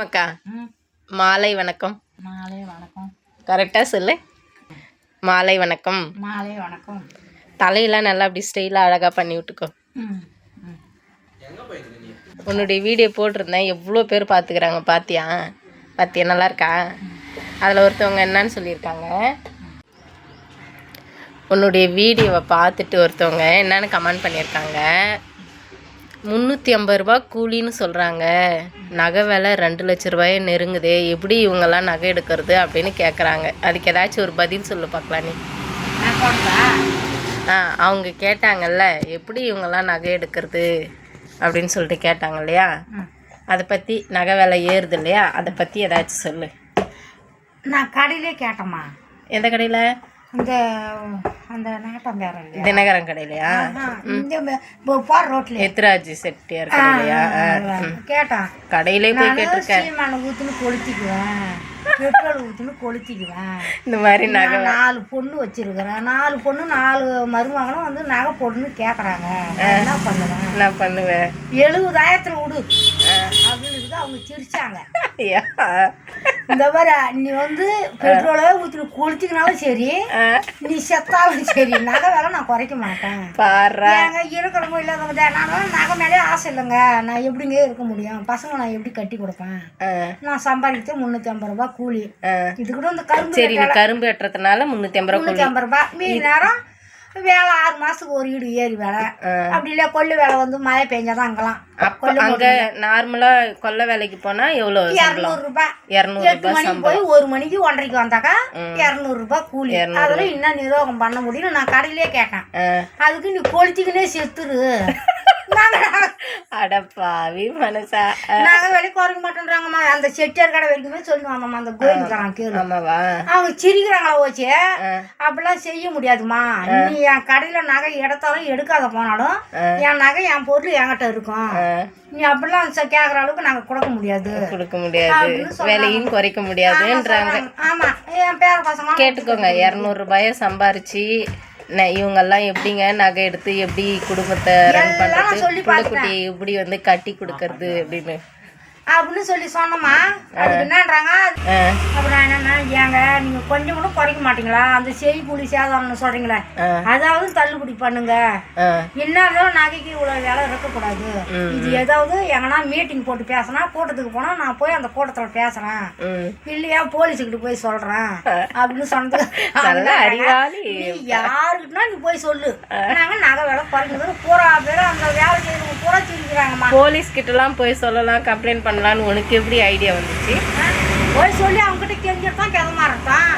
மக்கா மாலை வணக்கம். மாலை வணக்கம். கரெக்டாக சொல்லு. மாலை வணக்கம். மாலை வணக்கம். தலையெல்லாம் நல்லா அப்படி ஸ்டைலாக அழகாக பண்ணி விட்டுக்கோ. உன்னுடைய வீடியோ போட்டிருந்தேன், எவ்வளோ பேர் பார்த்துக்கிறாங்க. பார்த்தியா நல்லா இருக்கா? அதில் ஒருத்தவங்க என்னன்னு சொல்லியிருக்காங்க, உன்னுடைய வீடியோவை பார்த்துட்டு ஒருத்தவங்க என்னன்னு கமெண்ட் பண்ணியிருக்காங்க, 350 ரூபா கூலின்னு சொல்கிறாங்க, நகை விலை 2 லட்ச ரூபாயை நெருங்குதே, எப்படி இவங்கெல்லாம் நகை எடுக்கிறது அப்படின்னு கேட்குறாங்க. அதுக்கு ஏதாச்சும் ஒரு பதில் சொல்லு பார்க்கலாம் நீ. அவங்க கேட்டாங்கல்ல, எப்படி இவங்கெல்லாம் நகை எடுக்கிறது அப்படின்னு சொல்லிட்டு கேட்டாங்க இல்லையா, அதை பற்றி நகை விலை ஏறுது இல்லையா, அதை பற்றி ஏதாச்சும் சொல்லு. நான் கடையிலே கேட்டேம்மா. எந்த கடையில்? அந்த நாட்டம் பேர் தினகரன் கடையிலையா? போகிற ரோட்டில் எத்ராஜ் செட்டியார் கடையிலையா? கேட்டான். கடையிலே போய் கேட்டிருக்கேன். ஊற்றுன்னு கொளுத்திக்குவேன், பெட்ரோல் ஊற்றுன்னு கொளுத்திக்குவேன். இந்த மாதிரி நகை 4 பொண்ணு வச்சிருக்கிறேன், 4 பொண்ணு 4 மருமகளும் வந்து நகை போட்டுன்னு கேட்குறாங்க. என்ன பண்ணுவேன்? நான் பண்ணுவேன் 70,000 விடு அப்படின்னு அவங்க சிரிச்சாங்க. இந்த மாதிரி நீ வந்து பெட்ரோலே ஊற்றி கொளுத்திக்கினாலும் சரி, நீ செத்தாலும் சரி, நகை வேலை நான் குறைக்க மாட்டேன். ஏங்க இருக்கிறவங்க இல்லாதவங்க, நான் நகை மேலே ஆசை இல்லைங்க, நான் எப்படிங்க இருக்க முடியும், பசங்க நான் எப்படி கட்டி கொடுப்பேன், நான் சம்பாதிக்கிறது 350 ரூபா கூலி. இது கூட இந்த கரும்பு வெட்டுறதுனால 350 ரூபா. மீதி நேரம் வேலை 6 மாசத்துக்கு ஒரு வீடு ஏறி வேலை, அப்படி இல்லை கொள்ளு வேலை வந்து மழை பெஞ்சாதான் அங்கெல்லாம். அங்க நார்மலா கொல்ல வேலைக்கு போனா எவ்வளவு? 200 ரூபாய். 8 மணிக்கு போய் 1 மணிக்கு 1:30 வந்தாக்கா 200 ரூபாய் கூலி. அதுல இன்னும் நிர்வாகம் பண்ண முடியும். நான் கடையிலே கேட்டேன், அதுக்கு நீ கொளுத்திக்கினே செத்துரு. அடப்பாவி மனசா, நாங்க விலை குறைக்க மாட்டேன்றாங்கம்மா. அந்த செட்டியார் கடை வரைக்குமே சொல்லுவாங்கம்மா, அந்த கோயிலுக்காரன் கேளு. அவங்க சிரிக்கிறாங்களா ஓச்சு, அப்படிலாம் செய்ய முடியாதுமா. நீ என் கடையில நகை எடுத்தாலும் எடுக்காத போனாலும் என் நகை என் பொருள் என்கிட்ட இருக்கும், நீ அப்படிலாம் கேக்குற அளவுக்கு நாங்க கொடுக்க முடியாது விலையும் குறைக்க முடியாதுன்றாங்க. ஆமா, என் பேர பசங்க கேட்டுக்கோங்க. 200 ரூபாய சம்பாரிச்சு இவங்கெல்லாம் எப்படிங்க நகை எடுத்து எப்படி குடும்பத்தை ரன் பண்றது, பிள்ளைக்குட்டியை எப்படி வந்து கட்டி கொடுக்கறது அப்படின்னு சொல்லி சொன்னோமா. அதுக்கு என்னன்றாங்க, அப்புறம் என்னன்னா, ஏங்க நீங்க கொஞ்சம் கூட குறைக்க மாட்டீங்களா, அந்த செய்கூலி சேதாரம்னு சொல்றீங்களே, அதாவது தள்ளுபடி பண்ணுங்க. என்ன இருந்தாலும் நகைக்கு இவ்வளவு வேலை இருக்கக்கூடாது. இது ஏதாவது எங்கன்னா மீட்டிங் போட்டு பேசினா, கூட்டத்துக்கு போனா நான் போய் அந்த கூட்டத்துல பேசுறேன், இல்லையா போலீஸுக்கிட்ட போய் சொல்றேன் அப்படின்னு சொன்னது. யாருக்குன்னா நீ போய் சொல்லு, நாங்க நகை வேலை குறைக்கிறது பூரா பேரும் அந்த வேலை செய்யறவங்க பூரா சிரிக்கிறாங்கம்மா. போலீஸ் கிட்ட எல்லாம் போய் சொல்லலாம், கம்ப்ளைண்ட் பண்ணலாம்னு உனக்கு எப்படி ஐடியா வந்துச்சு? போய் சொல்லி அவங்ககிட்ட தெரிஞ்சிருந்தான் கிளமாறதான்.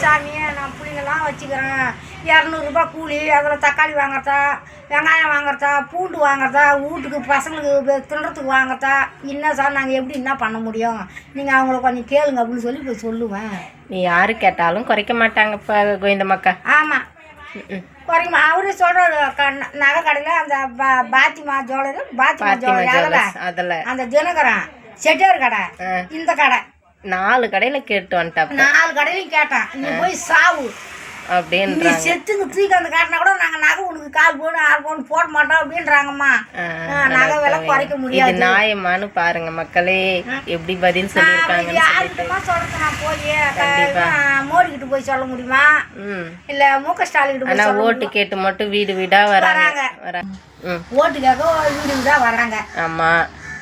சாமியை நான் பிள்ளைங்கெல்லாம் வச்சுக்கிறேன், 200 ரூபாய் கூலி, அதில் தக்காளி வாங்குறதா, வெங்காயம் வாங்குறதா, பூண்டு வாங்குறதா, வீட்டுக்கு பசங்களுக்கு தின்றதுக்கு வாங்குறதா, என்ன சார் நாங்கள் எப்படி என்ன பண்ண முடியும், நீங்கள் அவங்கள கொஞ்சம் கேளுங்க அப்படின்னு சொல்லி போய் சொல்லுவேன். நீ யாரு கேட்டாலும் குறைக்க மாட்டாங்க இப்போ கோவிந்தம்மாக்கா. ஆமாம், குறைக்குமா. அவரு சொல்றாரு, நகை கடையில் அந்த பாத்திமா ஜுவல்லரி, பாத்திமா ஜுவல்லரி அதில் அந்த தினகரன் செட்டியார் கடை, இந்த கடை 4 கடையில கேட்டு வந்துட்டா. 4 கடையிலையும் கேட்டேன், நீ போய் சாவு அப்படின்னு செத்துங்க தூக்கி அந்த காட்டினா கூட நாங்க நகை உனக்கு 4 பவுன் 6 பவுன் போட மாட்டோம் அப்படின்றாங்கம்மா. நகை விலை குறைக்க முடியாது. நியாயமானு பாருங்க மக்களே, எப்படி பதில் சொல்லிருக்காங்க. யாருக்கிட்டமா சொல்றது, நான் போய் மோடி கிட்ட போய் சொல்ல முடியுமா, இல்ல முக ஸ்டாலின் கிட்ட போய் ஓட்டு கேட்டு மட்டும் வீடு வீடா வராங்க. ஓட்டு கேட்க வீடு வீடா வராங்க. ஆமா,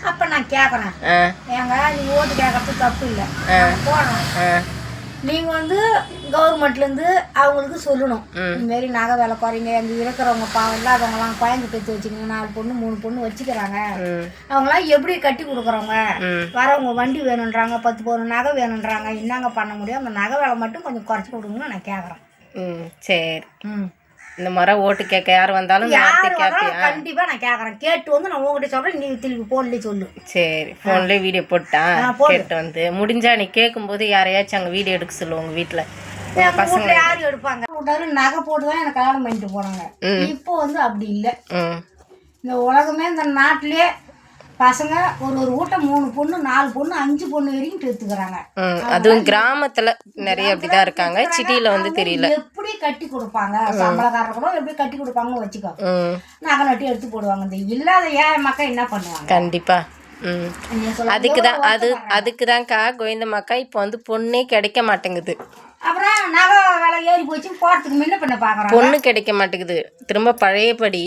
அப்ப நான் கேக்குறேன், ஏங்க நீங்க ஓட்டு கேட்கறது தப்பு இல்லை, போடுறேன். நீங்க வந்து கவர்மெண்ட்ல இருந்து அவங்களுக்கு சொல்லணும், இந்த மாதிரி நகை வேலை குறைங்க, அங்க இருக்கிறவங்க பாவம் இல்லாதவங்கலாம் குழந்தை பெற்று வச்சுக்கோங்க, 4 பொண்ணு 3 பொண்ணு வச்சுக்கிறாங்க, அவங்களாம் எப்படி கட்டி கொடுக்குறவங்க, வரவங்க வண்டி வேணுன்றாங்க, 10 பவுன் நகை வேணுன்றாங்க, என்னங்க பண்ண முடியும், அந்த நகை வேலை மட்டும் கொஞ்சம் குறைச்சி கொடுங்கன்னு நான் கேட்குறேன். சரி, இந்த முறை ஓட்டு கேட்க யார் வந்தாலும் கண்டிப்பா நான் கேட்கறேன். கேட்டு வந்து நான் உங்ககிட்ட சொல்றேன், நீ திருப்பி போன்லயே சொல்லு. சரி, போன்லயே வீடியோ போட்டான் கேட்டு வந்து முடிஞ்சா நீ கேட்கும்போது யாரையாச்சும் அங்கே வீடியோ எடுக்க சொல்லுவாங்க. வீட்டுல பசங்க யாரும் எடுப்பாங்க, நகை போட்டுதான் எனக்கு கல்யாணம் பண்ணிட்டு போனாங்க. இப்போ வந்து அப்படி இல்லை. இந்த உலகமே இந்த நாட்டிலே பசங்க ஒரு வீட்டை 3 பொண்ணு 4 பொண்ணு 5 பொண்ணு வரைக்கும் பெற்றுக்கிறாங்க. அதுவும் கிராமத்துல நிறைய அப்படிதான் இருக்காங்க, சிட்டியில வந்து தெரியல. எப்படி கட்டி கொடுப்பாங்க, சம்பளக்காரர் கூட எப்படி கட்டி கொடுப்பாங்கன்னு வச்சுக்கோ, நகை நட்டி எடுத்து போடுவாங்க. இந்த இல்லாத ஏழை மக்கள் என்ன பண்ணுவாங்க? கண்டிப்பா அதுக்கு தான்க்கா கோவிந்தம்மாக்கா இப்போ வந்து பொண்ணே கிடைக்க மாட்டேங்குது. அப்புறம் நகை விலை ஏறி போச்சு, போகிறதுக்கு முன்ன பண்ண பார்க்குறோம், பொண்ணு கிடைக்க மாட்டேங்குது. திரும்ப பழையபடி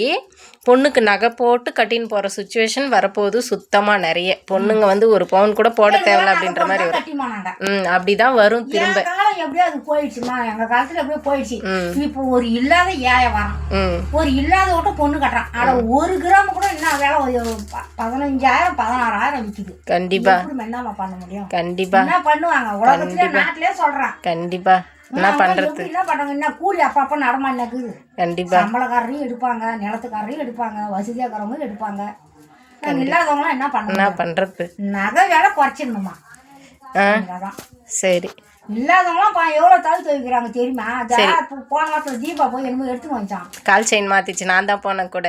பொண்ணுக்கு நகை போட்டு கட்டின்னு போகிற சுச்சுவேஷன் வரப்போகுது. சுத்தமாக நிறைய பொண்ணுங்க வந்து ஒரு பவுன் கூட போட தேவையில்ல அப்படின்ற மாதிரி வரும். அப்படிதான் வரும். திரும்ப காலம் எப்படியோ அது போயிடுச்சுமா, எங்கள் காலத்தில் எப்படியோ போயிடுச்சு. இப்போ ஒரு இல்லாத ஏழை வரான், ஒரு இல்லாத விட்ட பொண்ணு கட்டுறான். ஆனால் 1 கிராம் கூட என்ன வேலை 15,000 16,000 விற்குது. கண்டிப்பா என்னமா பண்ண முடியும்? கண்டிப்பா என்ன பண்ணுவாங்க உலகத்திலே, நாட்டிலே சொல்கிறேன். கண்டிப்பா என்ன பண்றது? என்ன பண்றாங்க? என்ன கூலி அப்பப்ப நடமாடினக்குது. கண்டிப்பா சம்பளக்காரரையும் எடுப்பாங்க, நிலத்துக்காரரையும் எடுப்பாங்க, வசதியாக்காரவங்க எடுப்பாங்க. இல்லாதவங்களாம் என்ன பண்றது? நகை வேலை குறைச்சிடணுமா? சரி. இல்லாதவங்களாம் எவ்வளவு தள்ளி துவைக்கிறாங்க தெரியுமா? போன வாரத்துல தீபா போய் என்னமோ எடுத்து வச்சான், கால் செயின் மாத்திச்சு. நான் தான் போனேன் கூட.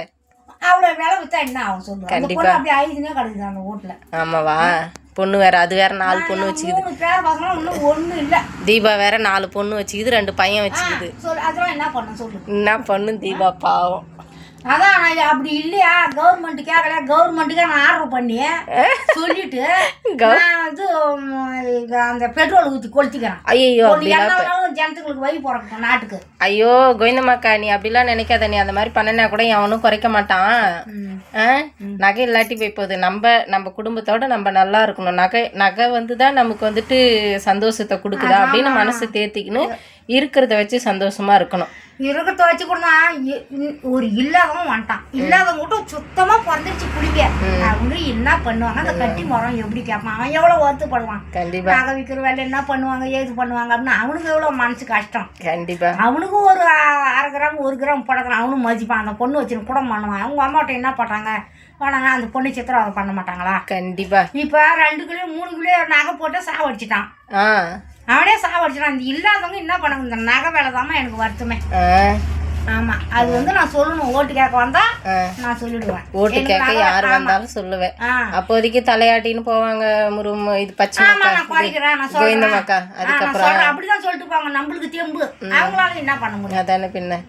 அவ்வளவு வேலை வித்தா என்ன ஆகும் சொல்லு? கண்டிப்பா அப்படியே ஐதுனே கிடக்குது அந்த வீட்டுல. ஆமாவா? பொண்ணு வேற, அது வேற 4 பொண்ணு வச்சுக்குது. 3 பேர் பசங்களும் இன்னும் ஒண்ணு இல்ல. தீபா வேற 4 பொண்ணு வச்சுக்குது, 2 பையன் வச்சுக்குது. அதெல்லாம் என்ன பண்ண சொல்லு? என்ன பண்ணும் தீபா பாவம். அதான் நான் அப்படி இல்லையா, கவர்மெண்ட் கேட்கல, கவர்மெண்ட்டுக்கே நான் ஆர்டர் பண்ணி சொல்லிட்டு நான் வந்து அந்த பெட்ரோல் ஊற்றி கொளுத்திக்கிறேன். ஐயோ, ஜனத்துங்களுக்கு வழி போறோம் நாட்டுக்கு. ஐயோ கோவிந்தம்மாக்கா, நீ அப்படிலாம் நினைக்காத. நீ அந்த மாதிரி பண்ணனா கூட அவனும் குறைக்க மாட்டான். நகை இல்லாட்டி போய் போகுது. நம்ம குடும்பத்தோட நம்ம நல்லா இருக்கணும். நகை வந்து தான் நமக்கு வந்துட்டு சந்தோஷத்தை கொடுக்குதா அப்படின்னு மனசு தேர்த்திக்கின்னு இருக்கிறத வச்சு சந்தோஷமா இருக்கணும். இருக்கிறத வச்சு கூட ஒரு இல்லாதவன் வந்துட்டான். இல்லாதவங்க கூட சுத்தமா பிறந்துருச்சு குடிக்க. அவங்க என்ன பண்ணுவாங்க? அந்த கட்டி மரம் எப்படி கேட்பான்? அவன் எவ்வளவு வருத்தப்படுவான். கண்டிப்பா நகை விற்கிற வேலை என்ன பண்ணுவாங்க, ஏது பண்ணுவாங்க அப்படின்னு அவனுக்கு எவ்வளவு மனசு கஷ்டம். கண்டிப்பா அவனுக்கும் ஒரு 1/2 கிராம் 1 கிராம் படக்கிறான், அவனும் மதிப்பான். அந்த பொண்ணு வச்சுன்னு கூட பண்ணுவான். அவங்க அம்மாட்ட என்ன பண்றாங்க? வேணாங்க, அந்த பொண்ணு சித்திரம் அதை பண்ண மாட்டாங்களா? கண்டிப்பா. இப்ப 2 கிலோ 3 கிலோ நகை போட்டு சாவடிச்சிட்டான். அவனே சாவடிச்சிடான். இந்த இல்லாதவங்க என்ன பண்ணாங்க? இந்த நகை வேலை தாமா எனக்கு வருத்தமே. ஆமா, அது வந்து நான் சொல்லணும். ஓட்டு கேட்க வந்தா நான் சொல்லிடுவேன். ஓட்டு கேட்க யாரு வந்தாலும் சொல்லுவேன். அப்போதைக்கு தலையாட்டின்னு போவாங்க. இது பச்சை நான் குறைக்கிறேன், நான் சொல்றேன், அதுக்கப்புறம் அப்படிதான் சொல்லிட்டு போவாங்க. நம்மளுக்கு தெம்பு, அவங்களால என்ன பண்ண முடியும்? அதானே பின்ன.